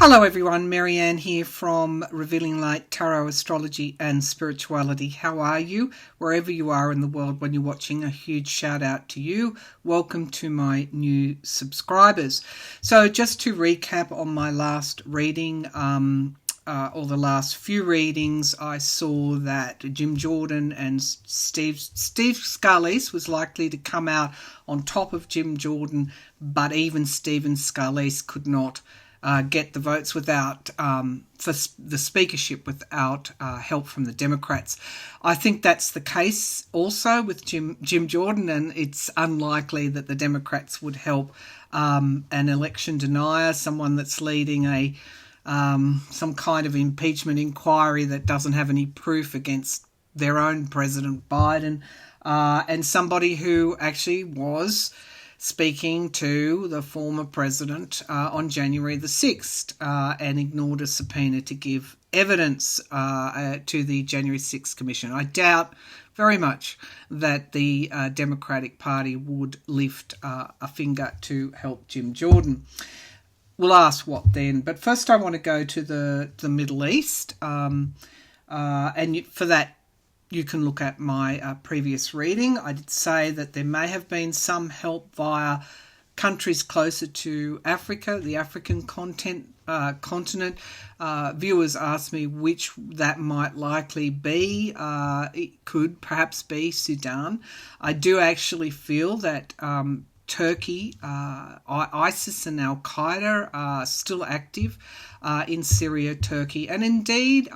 Hello everyone, Maryann here from Revealing Light Tarot, Astrology and Spirituality. How are you? Wherever you are in the world when you're watching, a huge shout out to you. Welcome to my new subscribers. So just to recap on my last reading, or the last few readings, I saw that Jim Jordan and Steve Scalise was likely to come out on top of Jim Jordan, but even Stephen Scalise could not get the votes without for the speakership without help from the Democrats. I think that's the case also with Jim Jordan, and it's unlikely that the Democrats would help an election denier, someone that's leading a some kind of impeachment inquiry that doesn't have any proof against their own President Biden, and somebody who actually was speaking to the former president on January the 6th and ignored a subpoena to give evidence to the January 6th Commission. I doubt very much that the Democratic Party would lift a finger to help Jim Jordan. We'll ask what then. But first I want to go to the Middle East. And for that, you can look at my previous reading. I did say that there may have been some help via countries closer to Africa, the African continent. Viewers asked me which that might likely be. It could perhaps be Sudan. I do actually feel that Turkey, ISIS and Al-Qaeda are still active in Syria, Turkey, and indeed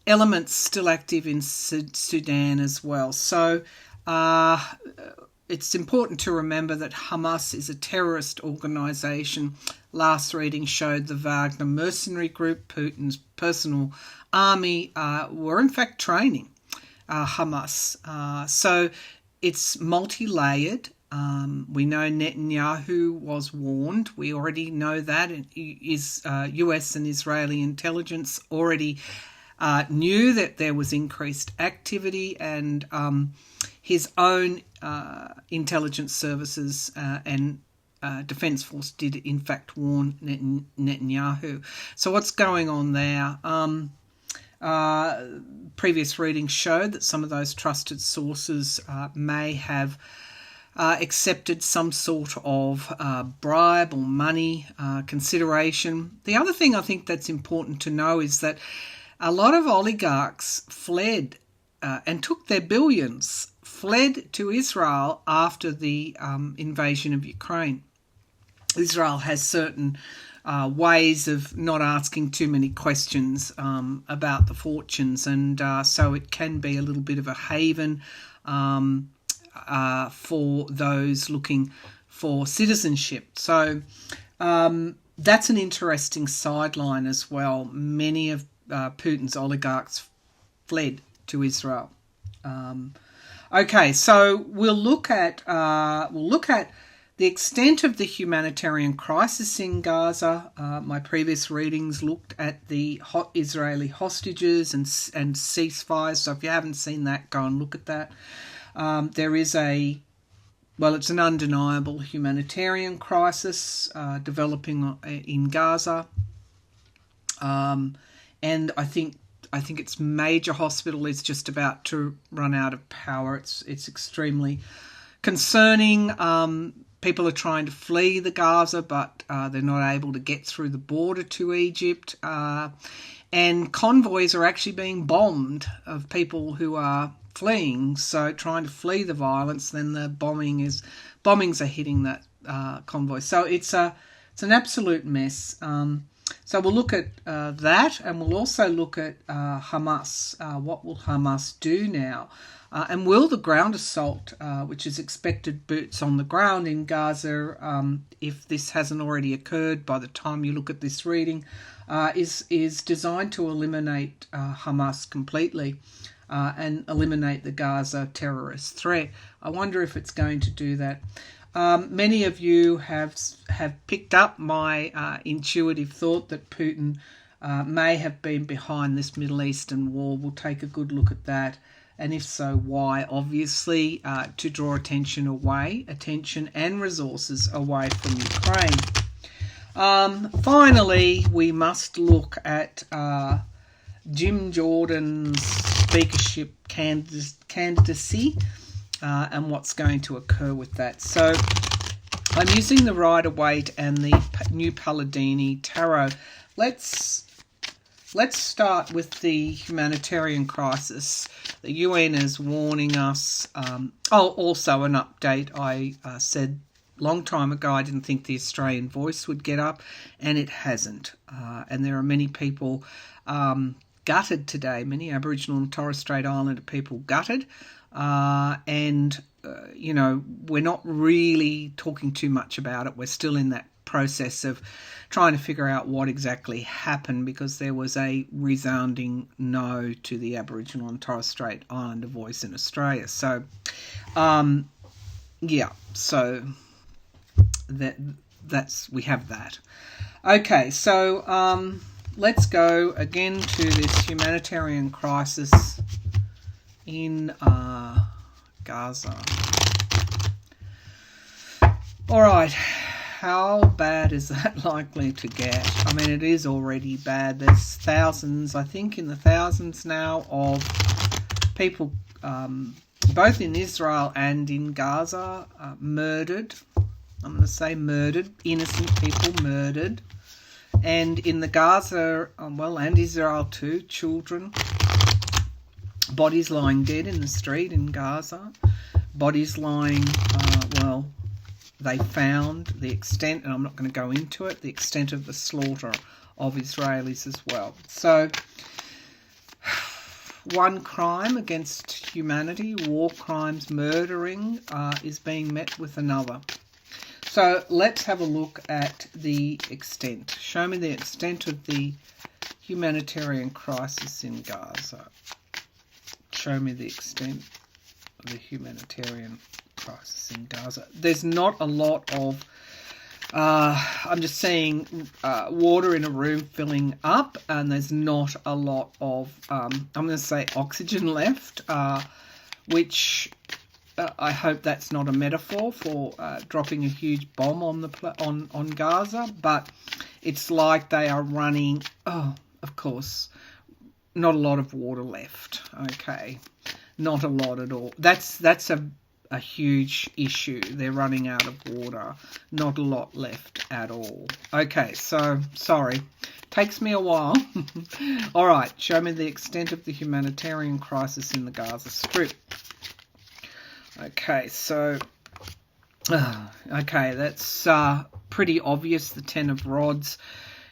elements still active in Sudan as well. So it's important to remember that Hamas is a terrorist organisation. Last reading showed the Wagner mercenary group, Putin's personal army, were in fact training Hamas. So it's multi-layered. We know Netanyahu was warned. We already know that. US and Israeli intelligence already knew that there was increased activity, and his own intelligence services and defence force did in fact warn Netanyahu. So what's going on there? Previous readings showed that some of those trusted sources may have accepted some sort of bribe or money consideration. The other thing I think that's important to know is that a lot of oligarchs fled and took their billions, fled to Israel after the invasion of Ukraine. Israel has certain ways of not asking too many questions about the fortunes, and so it can be a little bit of a haven for those looking for citizenship. So that's an interesting sideline as well. Many of Putin's oligarchs fled to Israel. Okay, so we'll look at the extent of the humanitarian crisis in Gaza. My previous readings looked at the Israeli hostages and ceasefires. So if you haven't seen that, go and look at that. There is it's an undeniable humanitarian crisis developing in Gaza. And I think its major hospital is just about to run out of power. It's extremely concerning. People are trying to flee the Gaza, but they're not able to get through the border to Egypt. And convoys are actually being bombed of people who are fleeing, so trying to flee the violence. Then the bombings are hitting that convoy. So it's an absolute mess. So we'll look at that, and we'll also look at Hamas. What will Hamas do now? And will the ground assault, which is expected boots on the ground in Gaza, if this hasn't already occurred by the time you look at this reading, is designed to eliminate Hamas completely and eliminate the Gaza terrorist threat. I wonder if it's going to do that. Many of you have picked up my intuitive thought that Putin may have been behind this Middle Eastern war. We'll take a good look at that, and if so, why? Obviously, to draw attention and resources away from Ukraine. Finally, we must look at Jim Jordan's speakership candidacy and what's going to occur with that. So I'm using the Rider-Waite and the New Palladini Tarot. Let's start with the humanitarian crisis. The UN is warning us. Also an update. I said a long time ago I didn't think the Australian Voice would get up, and it hasn't. And there are many people gutted today, many Aboriginal and Torres Strait Islander people gutted. You know, we're not really talking too much about it. We're still in that process of trying to figure out what exactly happened, because there was a resounding no to the Aboriginal and Torres Strait Islander voice in Australia. So, yeah, so that's we have that. Okay, so let's go again to this humanitarian crisis in Gaza. All right, how bad is that likely to get? I mean, it is already bad. There's thousands, I think in the thousands now, of people, both in Israel and in Gaza, murdered. I'm going to say murdered, innocent people murdered. And in the Gaza, and Israel too, children, bodies lying dead in the street in Gaza, bodies lying, they found the extent, and I'm not going to go into it, the extent of the slaughter of Israelis as well. So, one crime against humanity, war crimes, murdering, is being met with another. So, let's have a look at the extent. Show me the extent of the humanitarian crisis in Gaza. Show me the extent of the humanitarian crisis in Gaza. There's not a lot of, I'm just seeing water in a room filling up, and there's not a lot of, I'm going to say oxygen left, which I hope that's not a metaphor for dropping a huge bomb on Gaza, but it's like they are running, of course, not a lot of water left. Okay, not a lot at all. That's a huge issue. They're running out of water. Not a lot left at all. Okay, so sorry, takes me a while. All right, show me the extent of the humanitarian crisis in the Gaza Strip. Okay, so that's pretty obvious. The 10 of Rods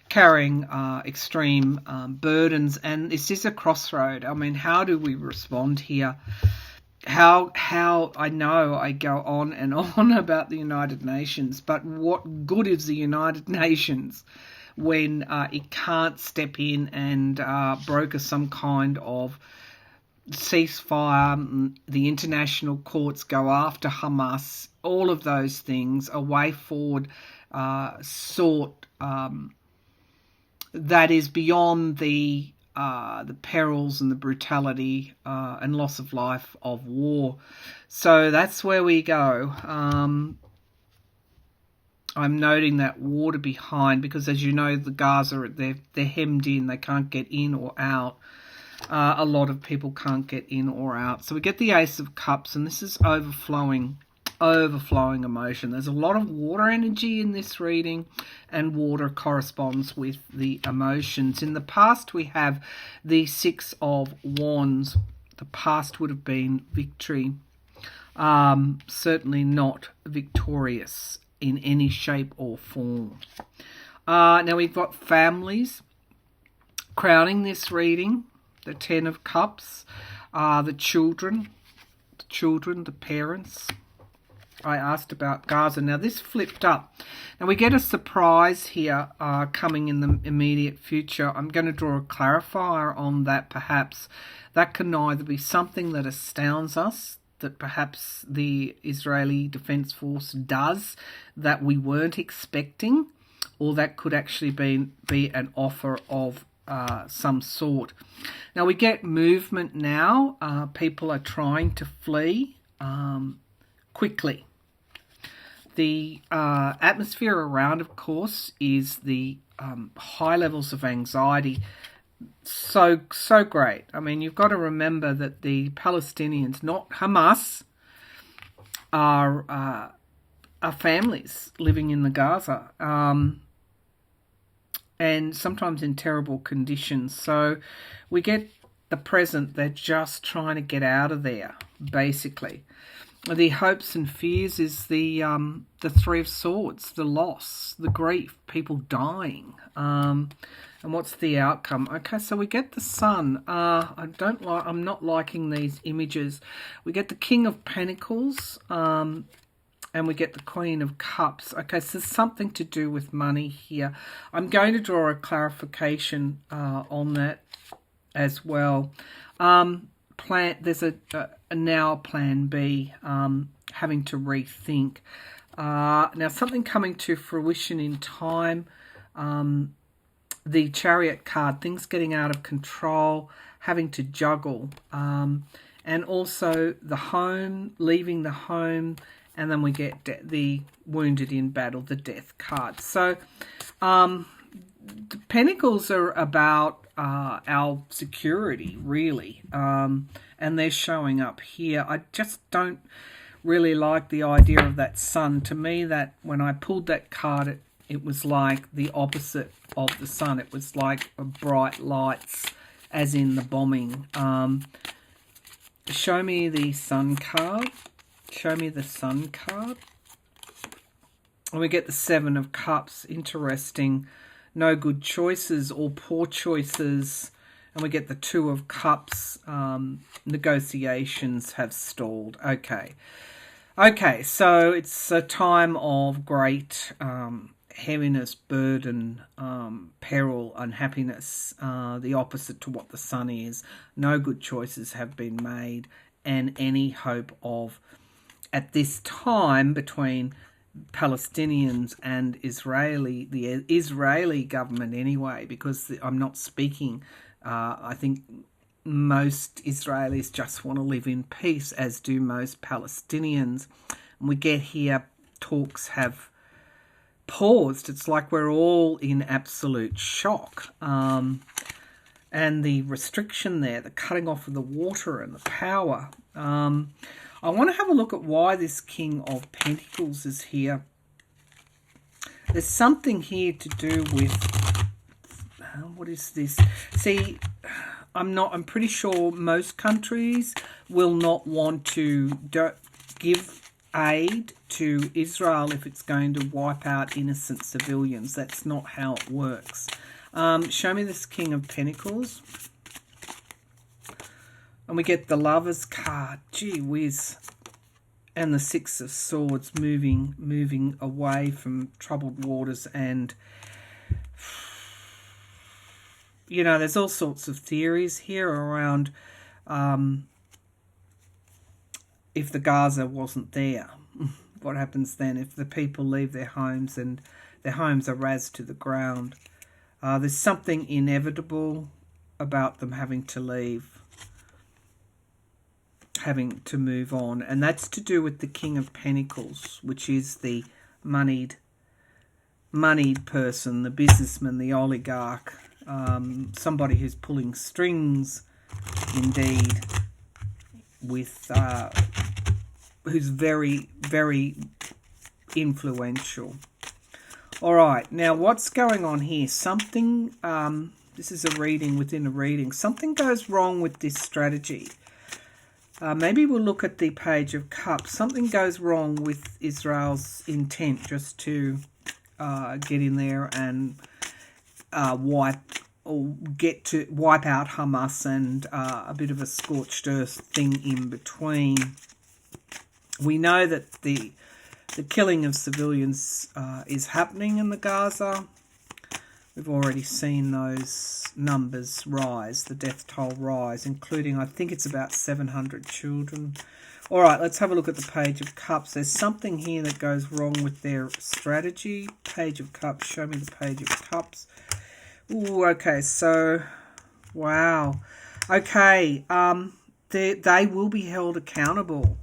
carrying extreme burdens, and this is a crossroad. I mean, how do we respond here? How I know I go on and on about the United Nations, but what good is the United Nations when it can't step in and broker some kind of ceasefire? The international courts go after Hamas. All of those things, a way forward sought that is beyond the perils and the brutality and loss of life of war. So that's where we go. I'm noting that water behind, because as you know, the Gaza, they're hemmed in. They can't get in or out. A lot of people can't get in or out. So we get the Ace of Cups, and this is overflowing emotion. There's a lot of water energy in this reading, and water corresponds with the emotions. In the past, we have the 6 of Wands. The past would have been victory. Certainly not victorious in any shape or form. Now we've got families crowning this reading. The 10 of Cups, the children, the parents. I asked about Gaza. Now this flipped up. Now we get a surprise here coming in the immediate future. I'm going to draw a clarifier on that. Perhaps that can either be something that astounds us, that perhaps the Israeli Defense Force does that we weren't expecting, or that could actually be an offer of some sort. Now we get movement now. People are trying to flee quickly. The atmosphere around, of course, is the high levels of anxiety. So great. I mean, you've got to remember that the Palestinians, not Hamas, are families living in the Gaza, and sometimes in terrible conditions. So we get the present. They're just trying to get out of there, basically. The hopes and fears is the Three of Swords, the loss, the grief, people dying. And what's the outcome? Okay, so we get the Sun. I'm not liking these images. We get the King of Pentacles, and we get the Queen of Cups. Okay, so there's something to do with money here. I'm going to draw a clarification on that as well. There's a now plan B, having to rethink. Now, something coming to fruition in time. The Chariot card, things getting out of control, having to juggle. And also the home, leaving the home. And then we get the Wounded in Battle, the Death card. So the Pentacles are about our security, really. And they're showing up here. I just don't really like the idea of that Sun. To me, that when I pulled that card, it was like the opposite of the Sun. It was like bright lights, as in the bombing. Show me the Sun card. Show me the Sun card. And we get the Seven of Cups. Interesting. No good choices or poor choices. And we get the Two of Cups. Negotiations have stalled. Okay. Okay, so it's a time of great heaviness, burden, peril, unhappiness. The opposite to what the Sun is. No good choices have been made. And any hope of, at this time, between Palestinians and the Israeli government anyway, because I'm not speaking, I think most Israelis just want to live in peace, as do most Palestinians. And we get here, talks have paused. It's like we're all in absolute shock. And the restriction there, the cutting off of the water and the power. I want to have a look at why this King of Pentacles is here. There's something here to do with, what is this? See, I'm pretty sure most countries will not want to give aid to Israel if it's going to wipe out innocent civilians. That's not how it works. Show me this King of Pentacles. And we get the Lover's card. Gee whiz. And the Six of Swords, moving away from troubled waters. And, you know, there's all sorts of theories here around if the Gaza wasn't there. What happens then if the people leave their homes and their homes are razed to the ground? There's something inevitable about them having to leave, having to move on, and that's to do with the King of Pentacles, which is the moneyed person, the businessman, the oligarch, somebody who's pulling strings, indeed, with who's very, very influential. All right, now what's going on here? Something, this is a reading within a reading. Something goes wrong with this strategy. Maybe we'll look at the Page of Cups. Something goes wrong with Israel's intent just to get in there and wipe out Hamas, and a bit of a scorched earth thing in between. We know that the killing of civilians is happening in the Gaza. We've already seen those numbers rise, the death toll rise, including, I think it's about 700 children. All right, let's have a look at the Page of Cups. There's something here that goes wrong with their strategy. Page of Cups, show me the Page of Cups. Ooh, okay, so, wow. Okay, they will be held accountable.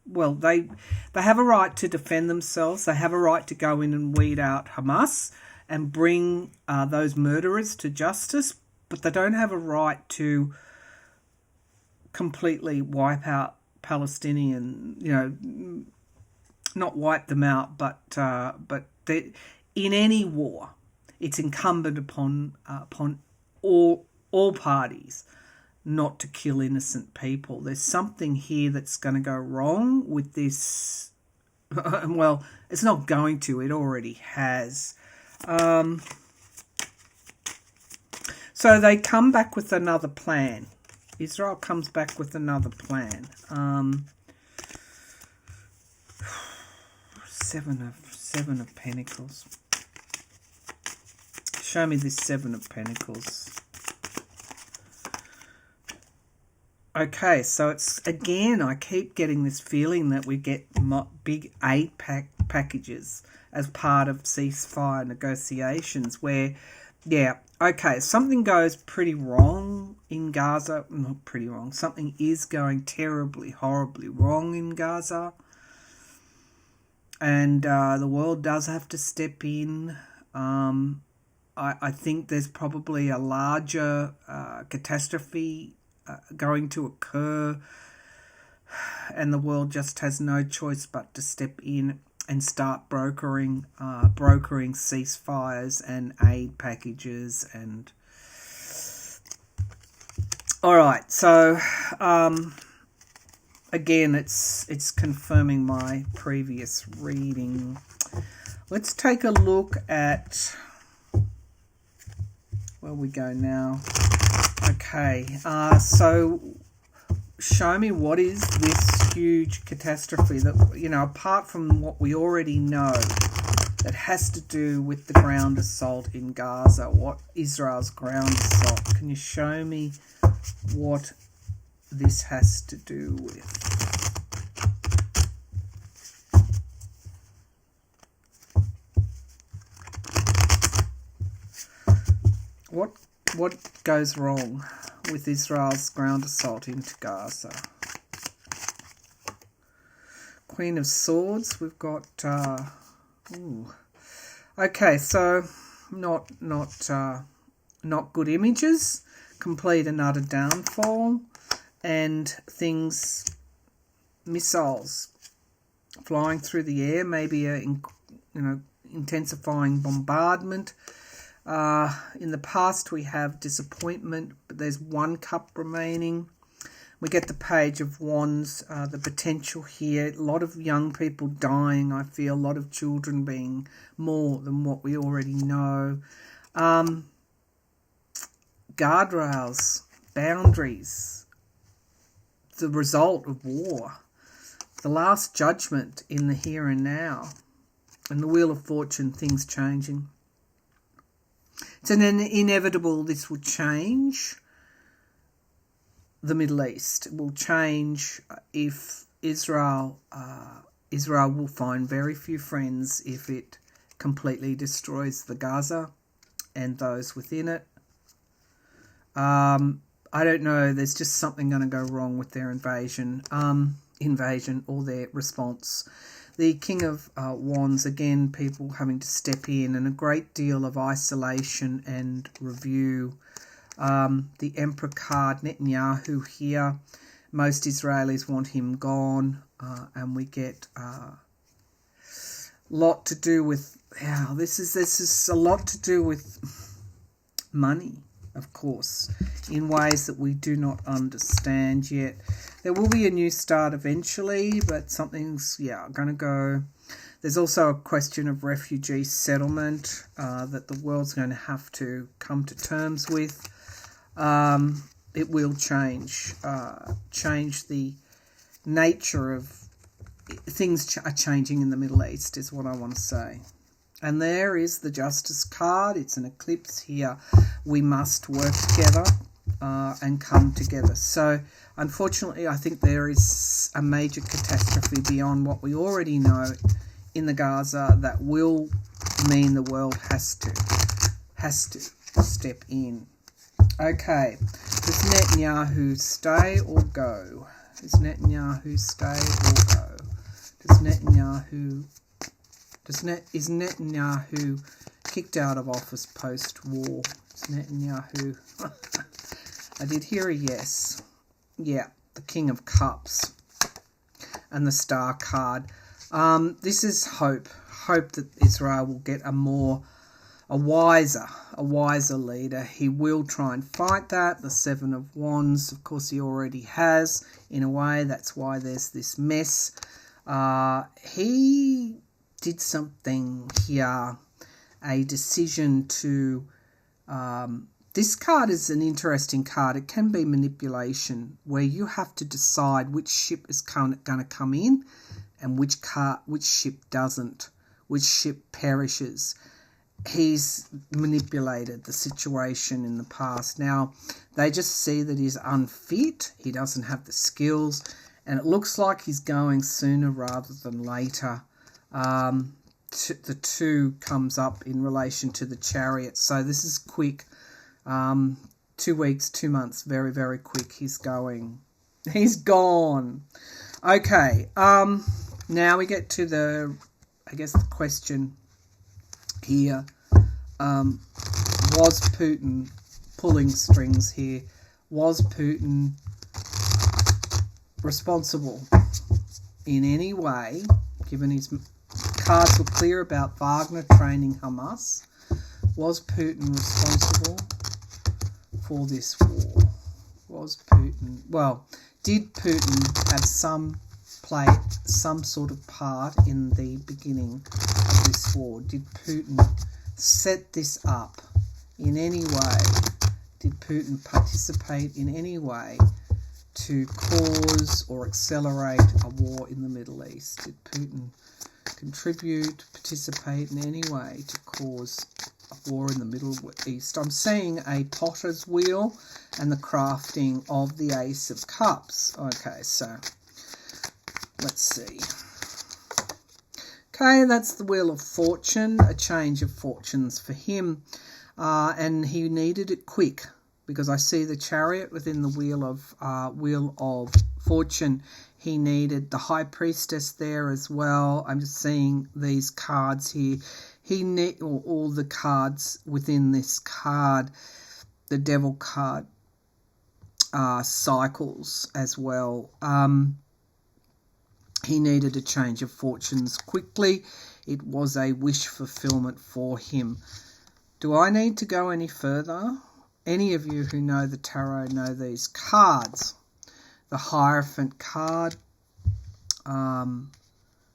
well, they have a right to defend themselves. They have a right to go in and weed out Hamas and bring those murderers to justice, but they don't have a right to completely wipe out Palestinian, not wipe them out, but in any war, it's incumbent upon all parties not to kill innocent people. There's something here that's going to go wrong with this. Well, it's not going to. It already has. So they come back with another plan. Israel comes back with another plan. Seven of Pentacles. Show me this Seven of Pentacles. Okay, so it's, again, I keep getting this feeling that we get big aid packages as part of ceasefire negotiations where, yeah, okay, something goes pretty wrong in Gaza. Not pretty wrong. Something is going terribly, horribly wrong in Gaza. And the world does have to step in. I think there's probably a larger catastrophe going to occur, and the world just has no choice but to step in and start brokering ceasefires and aid packages. And all right, so again, it's confirming my previous reading. Let's take a look at where we go now. Okay, so show me what is this huge catastrophe that, apart from what we already know, that has to do with the ground assault in Gaza, what Israel's ground assault. Can you show me what this has to do with? What goes wrong with Israel's ground assault into Gaza? Queen of Swords. We've got. Okay, so not good images. Complete and utter downfall, and things, missiles flying through the air. Maybe intensifying bombardment. In the past we have disappointment, but there's one cup remaining. We get the Page of Wands, the potential here. A lot of young people dying, I feel. A lot of children being more than what we already know. Guardrails, boundaries, the result of war. The last judgment in the here and now. And the Wheel of Fortune, things changing. It's an inevitable this will change the Middle East. It will change if Israel will find very few friends if it completely destroys the Gaza and those within it. I don't know. There's just something going to go wrong with their invasion or their response. The King of Wands, again, people having to step in, and a great deal of isolation and review. The Emperor card, Netanyahu here. Most Israelis want him gone, and we get a lot to do with. Yeah, this is a lot to do with money, of course, in ways that we do not understand yet. There will be a new start eventually, but something's, going to go. There's also a question of refugee settlement that the world's going to have to come to terms with. It will change the nature of things are changing in the Middle East is what I want to say. And there is the Justice card. It's an eclipse here. We must work together and come together. So unfortunately, I think there is a major catastrophe beyond what we already know in the Gaza that will mean the world has to step in. Okay, does Netanyahu stay or go? Is Netanyahu stay or go? Is Netanyahu kicked out of office post-war? Is Netanyahu... I did hear a yes. Yeah, the King of Cups and the Star card. This is hope. Hope that Israel will get a wiser leader. He will try and fight that. The Seven of Wands, of course, he already has. In a way, that's why there's this mess. He did something here, a decision to... this card is an interesting card. It can be manipulation, where you have to decide which ship is going to come in and which ship doesn't, which ship perishes. He's manipulated the situation in the past. Now, they just see that he's unfit. He doesn't have the skills. And it looks like he's going sooner rather than later. The 2 comes up in relation to the Chariot. So this is quick. 2 weeks, 2 months. Very, very quick. He's going. He's gone. Okay. Now we get to the question here. Was Putin pulling strings here? Was Putin responsible in any way, given his cards were clear about Wagner training Hamas? Was Putin responsible for this war? Did Putin have play some sort of part in the beginning of this war? Did Putin set this up in any way? Did Putin participate in any way to cause or accelerate a war in the Middle East? Did Putin contribute, participate in any way to cause a war in the Middle East? I'm seeing a potter's wheel and the crafting of the Ace of Cups. Okay, so let's see. Okay, that's the Wheel of Fortune, a change of fortunes for him. And he needed it quick, because I see the Chariot within the Wheel of Fortune. He needed the High Priestess there as well. I'm just seeing these cards here. All the cards within this card, the Devil card, cycles as well. He needed a change of fortunes quickly. It was a wish fulfillment for him. Do I need to go any further? Any of you who know the tarot know these cards. The Hierophant card,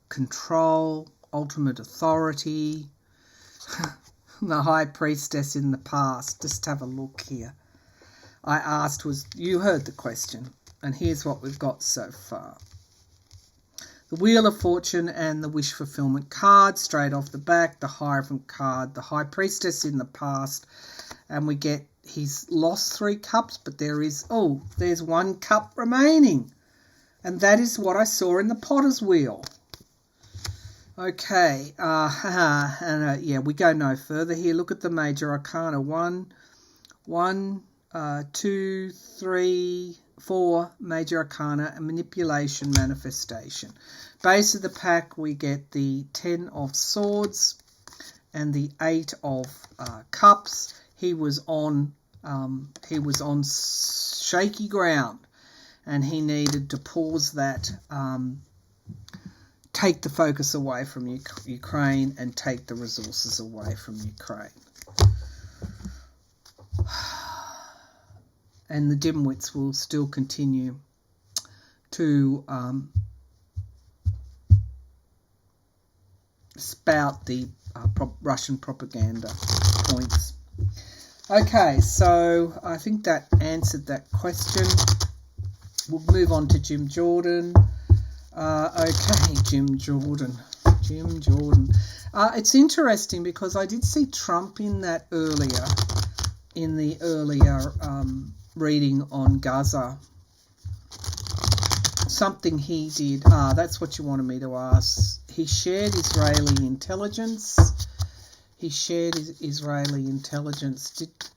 control, ultimate authority, the High Priestess in the past. Just have a look here. I asked you heard the question, and here's what we've got so far. The Wheel of Fortune and the Wish Fulfillment card straight off the back, the Hierophant card, the High Priestess in the past, and we get he's lost 3 cups, but there's 1 cup remaining, and that is what I saw in the Potter's Wheel. Okay, yeah, we go no further here. Look at the Major Arcana. 1, 2, 3, 4 Major Arcana, and Manipulation, Manifestation. Base of the pack, we get the 10 of Swords and the 8 of Cups. He was on shaky ground, and he needed to pause that, take the focus away from Ukraine and take the resources away from Ukraine. And the dimwits will still continue to spout the Russian propaganda points. Okay, so I think that answered that question. We'll move on to Jim Jordan. Okay, Jim Jordan. It's interesting because I did see Trump in the earlier reading on Gaza. Something he did. That's what you wanted me to ask. He shared Israeli intelligence.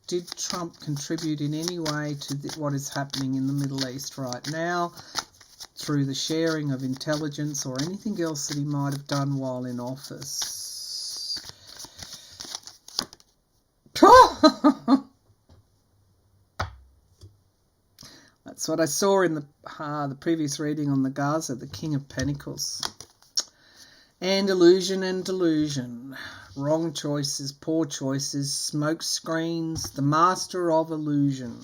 Did Trump contribute in any way to what is happening in the Middle East right now? through the sharing of intelligence or anything else that he might have done while in office. That's what I saw in the previous reading on the Gaza, the King of Pentacles. And illusion and delusion. Wrong choices, poor choices, smoke screens, the master of illusion.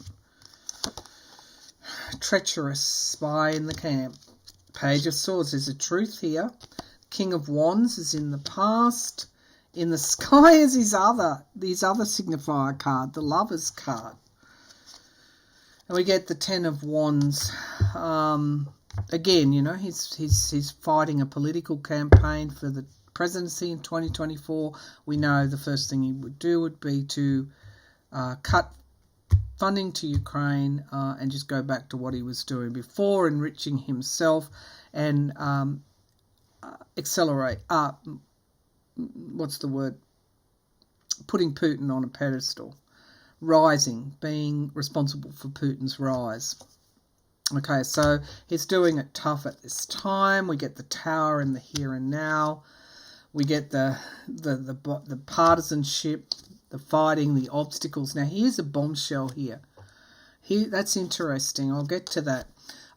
Treacherous spy in the camp. Page of Swords. There's a truth here. King of Wands is in the past. In the sky is his other signifier card, the Lover's card. And we get the Ten of Wands. Again, you know, he's fighting a political campaign for the presidency in 2024. We know the first thing he would do would be to cut funding to Ukraine and just go back to what he was doing before, enriching himself and accelerate. Putting Putin on a pedestal. Rising, being responsible for Putin's rise. Okay, so he's doing it tough at this time. We get the Tower in the here and now. We get the partisanship, the fighting, the obstacles. Now, here's a bombshell here. That's interesting. I'll get to that.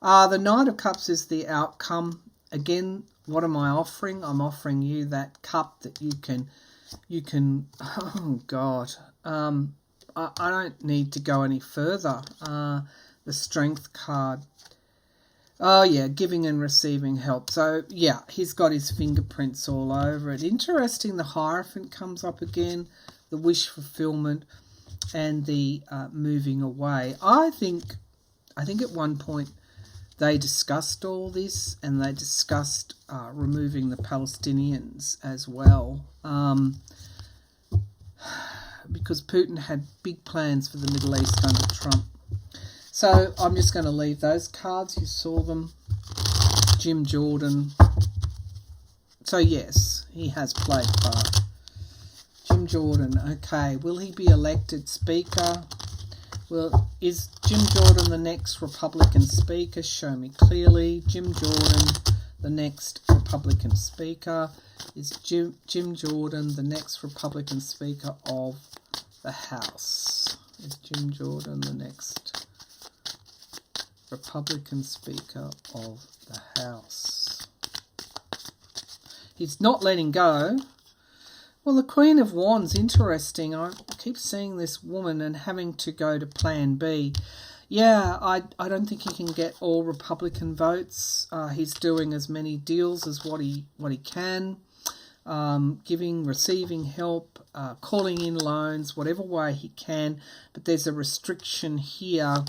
The Knight of Cups is the outcome. Again, what am I offering? I'm offering you that cup that you can. Oh God. I don't need to go any further. The Strength card. Oh, yeah, giving and receiving help. So, yeah, he's got his fingerprints all over it. Interesting, the Hierophant comes up again, the wish fulfillment, and the moving away. I think at one point they discussed all this, and they discussed removing the Palestinians as well. Because Putin had big plans for the Middle East under Trump. So I'm just going to leave those cards. You saw them. Jim Jordan. So yes, he has played a part. Jim Jordan. Okay, will he be elected Speaker? Well, is Jim Jordan the next Republican Speaker? Show me clearly. Jim Jordan, the next Republican Speaker. Is Jim Jordan the next Republican Speaker of the House? Is Jim Jordan the next Republican Speaker of the House? He's not letting go. Well, the Queen of Wands, interesting. I keep seeing this woman and having to go to Plan B. Yeah, I don't think he can get all Republican votes. He's doing as many deals as what he can. Giving, receiving help, calling in loans, whatever way he can. But there's a restriction here.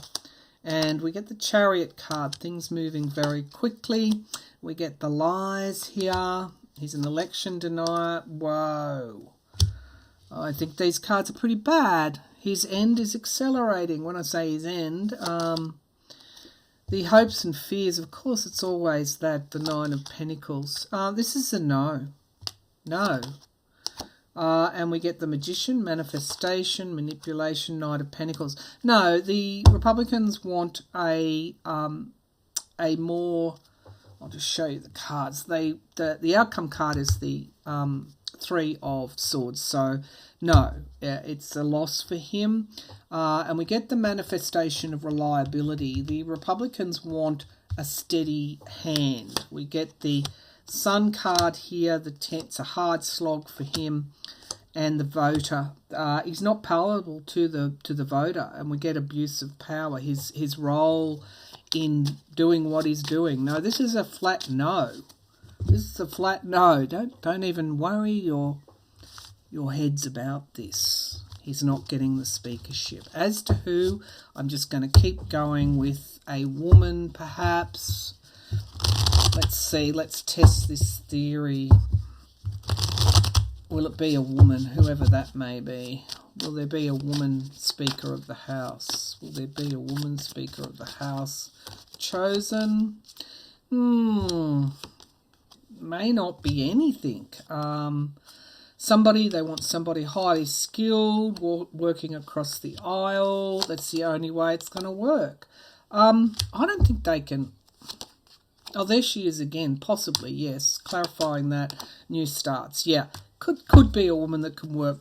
And we get the Chariot card, things moving very quickly. We get the lies here. He's an election denier. Whoa. I think these cards are pretty bad. His end is accelerating. When I say his end, the hopes and fears, of course, it's always that, the Nine of Pentacles. This is a no. No. And we get the Magician, manifestation, manipulation, Knight of Pentacles. No, the Republicans want a more... I'll just show you the cards. The outcome card is the Three of Swords. So, no, it's a loss for him. And we get the manifestation of reliability. The Republicans want a steady hand. We get the Sun card here. It's a hard slog for him. And the voter. He's not palatable to the voter. And we get abuse of power. His role in doing what he's doing. No, this is a flat no. This is a flat no. Don't even worry your heads about this. He's not getting the speakership. As to who, I'm just going to keep going with a woman, perhaps. Let's see. Let's test this theory. Will it be a woman, whoever that may be? Will there be a woman Speaker of the House? Will there be a woman Speaker of the House chosen? May not be anything. They want somebody highly skilled, working across the aisle. That's the only way it's going to work. I don't think they can... Oh, there she is again. Possibly, yes. Clarifying that. New starts. Yeah. Could be a woman that can work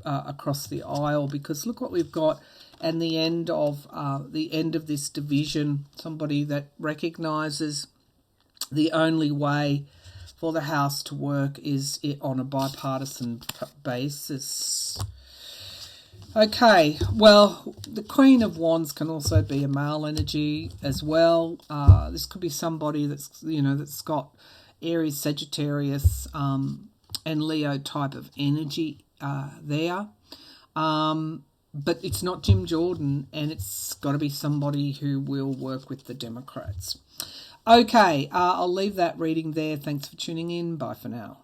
across the aisle, because look what we've got. And the end of this division, somebody that recognises the only way for the house to work is it on a bipartisan basis. Okay, well, the Queen of Wands can also be a male energy as well. This could be somebody that's got Aries, Sagittarius, and Leo type of energy there. But it's not Jim Jordan, and it's got to be somebody who will work with the Democrats. Okay, I'll leave that reading there. Thanks for tuning in. Bye for now.